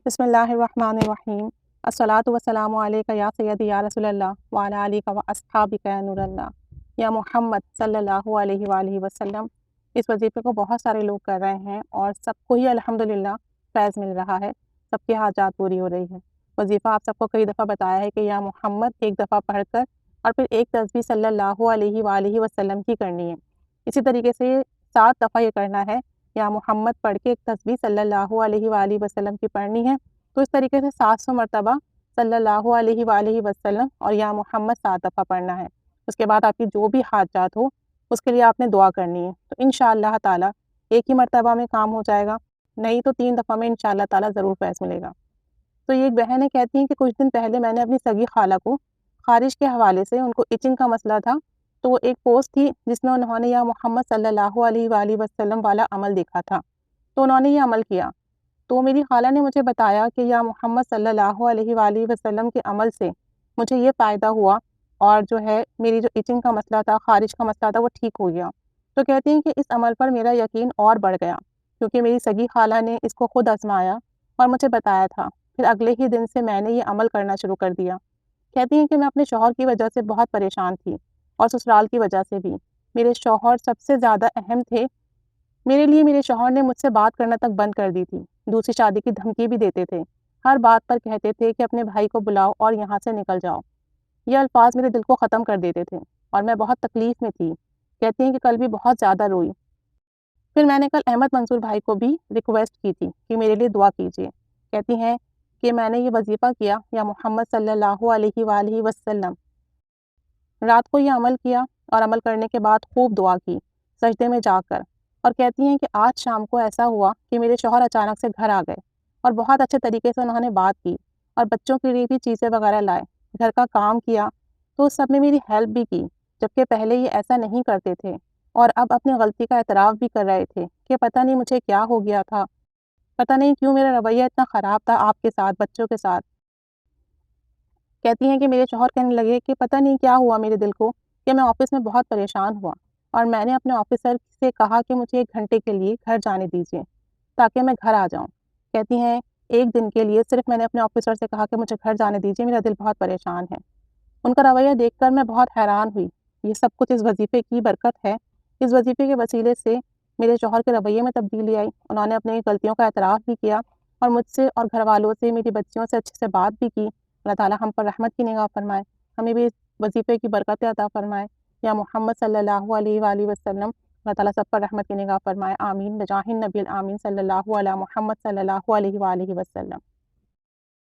بسم اللہ الرحمن الرحیم الصلاۃ والسلام علیک یا سیدی یا رسول اللہ وعلی آلک و اصحابک یا نور اللہ یا محمد صلی اللہ علیہ وآلہ وسلم۔ اس وظیفے کو بہت سارے لوگ کر رہے ہیں اور سب کو ہی الحمدللہ فیض مل رہا ہے، سب کی حاجات پوری ہو رہی ہے۔ وظیفہ آپ سب کو کئی دفعہ بتایا ہے کہ یا محمد ایک دفعہ پڑھ کر اور پھر ایک تسبیح صلی اللہ علیہ وآلہ وسلم کی کرنی ہے۔ اسی طریقے سے 7 دفعہ یہ کرنا ہے، یا محمد پڑھ کے ایک تسبیح صلی اللہ علیہ وآلہ وسلم کی پڑھنی ہے۔ تو اس طریقے سے 700 مرتبہ صلی اللہ علیہ وآلہ وسلم اور یا محمد 7 دفعہ پڑھنا ہے۔ اس کے بعد آپ کی جو بھی حاجات ہو اس کے لیے آپ نے دعا کرنی ہے، تو انشاءاللہ تعالیٰ ایک ہی مرتبہ میں کام ہو جائے گا، نہیں تو 3 دفعہ میں انشاءاللہ تعالیٰ ضرور فیض ملے گا۔ تو یہ ایک بہنیں کہتی ہیں کہ کچھ دن پہلے میں نے اپنی سگی خالہ کو خارش کے حوالے سے، ان کو ایچنگ کا مسئلہ تھا، تو ایک پوسٹ تھی جس میں انہوں نے یا محمد صلی اللہ علیہ وآلہ وسلم والا عمل دیکھا تھا، تو انہوں نے یہ عمل کیا۔ تو میری خالہ نے مجھے بتایا کہ یا محمد صلی اللہ علیہ وآلہ وسلم کے عمل سے مجھے یہ فائدہ ہوا، اور جو ہے میری جو ایچنگ کا مسئلہ تھا، خارش کا مسئلہ تھا، وہ ٹھیک ہو گیا۔ تو کہتی ہیں کہ اس عمل پر میرا یقین اور بڑھ گیا، کیونکہ میری سگی خالہ نے اس کو خود آزمایا اور مجھے بتایا تھا۔ پھر اگلے ہی دن سے میں نے یہ عمل کرنا شروع کر دیا۔ کہتی ہیں کہ میں اپنے شوہر کی وجہ سے بہت پریشان تھی، اور سسرال کی وجہ سے بھی۔ میرے شوہر سب سے زیادہ اہم تھے میرے لیے۔ میرے شوہر نے مجھ سے بات کرنا تک بند کر دی تھی، دوسری شادی کی دھمکی بھی دیتے تھے، ہر بات پر کہتے تھے کہ اپنے بھائی کو بلاؤ اور یہاں سے نکل جاؤ۔ یہ الفاظ میرے دل کو ختم کر دیتے تھے اور میں بہت تکلیف میں تھی۔ کہتی ہیں کہ کل بھی بہت زیادہ روئی۔ پھر میں نے کل احمد منصور بھائی کو بھی ریکویسٹ کی تھی کہ میرے لیے دعا کیجیے۔ کہتی ہیں کہ میں نے یہ وظیفہ کیا یا محمد صلی اللہ علیہ وآلہ وسلم، رات کو یہ عمل کیا اور عمل کرنے کے بعد خوب دعا کی سجدے میں جا کر، اور کہتی ہیں کہ آج شام کو ایسا ہوا کہ میرے شوہر اچانک سے گھر آ گئے اور بہت اچھے طریقے سے انہوں نے بات کی اور بچوں کے لیے بھی چیزیں وغیرہ لائے، گھر کا کام کیا، تو اس سب میں میری ہیلپ بھی کی، جبکہ پہلے یہ ایسا نہیں کرتے تھے، اور اب اپنی غلطی کا اعتراف بھی کر رہے تھے کہ پتہ نہیں مجھے کیا ہو گیا تھا، پتہ نہیں کیوں میرا رویہ اتنا خراب تھا آپ کے ساتھ، بچوں کے ساتھ۔ کہتی ہیں کہ میرے شوہر کہنے لگے کہ پتہ نہیں کیا ہوا میرے دل کو کہ میں آفس میں بہت پریشان ہوا، اور میں نے اپنے آفیسر سے کہا کہ مجھے 1 گھنٹے کے لیے گھر جانے دیجیے تاکہ میں گھر آ جاؤں۔ کہتی ہیں 1 دن کے لیے صرف میں نے اپنے آفیسر سے کہا کہ مجھے گھر جانے دیجیے، میرا دل بہت پریشان ہے۔ ان کا رویہ دیکھ کر میں بہت حیران ہوئی۔ یہ سب کچھ اس وظیفے کی برکت ہے۔ اس وظیفے کے وسیلے سے میرے شوہر کے رویے میں تبدیلی آئی، انہوں نے اپنی غلطیوں کا اعتراف بھی کیا اور مجھ سے اور گھر والوں سے، میری بچیوں سے اچھے سے بات بھی کی۔ اللہ تعالیٰ ہم پر رحمت کی نگاہ فرمائے، ہمیں بھی اس وظیفے کی برکت عطا فرمائے۔ یا محمد صلی اللہ علیہ وآلہ وسلم، اللہ تعالیٰ سب پر رحمت کی نگاہ فرمائے، آمین، بجاہ النبی الآمین صلی اللہ علیہ محمد صلی اللہ علیہ وآلہ وسلم۔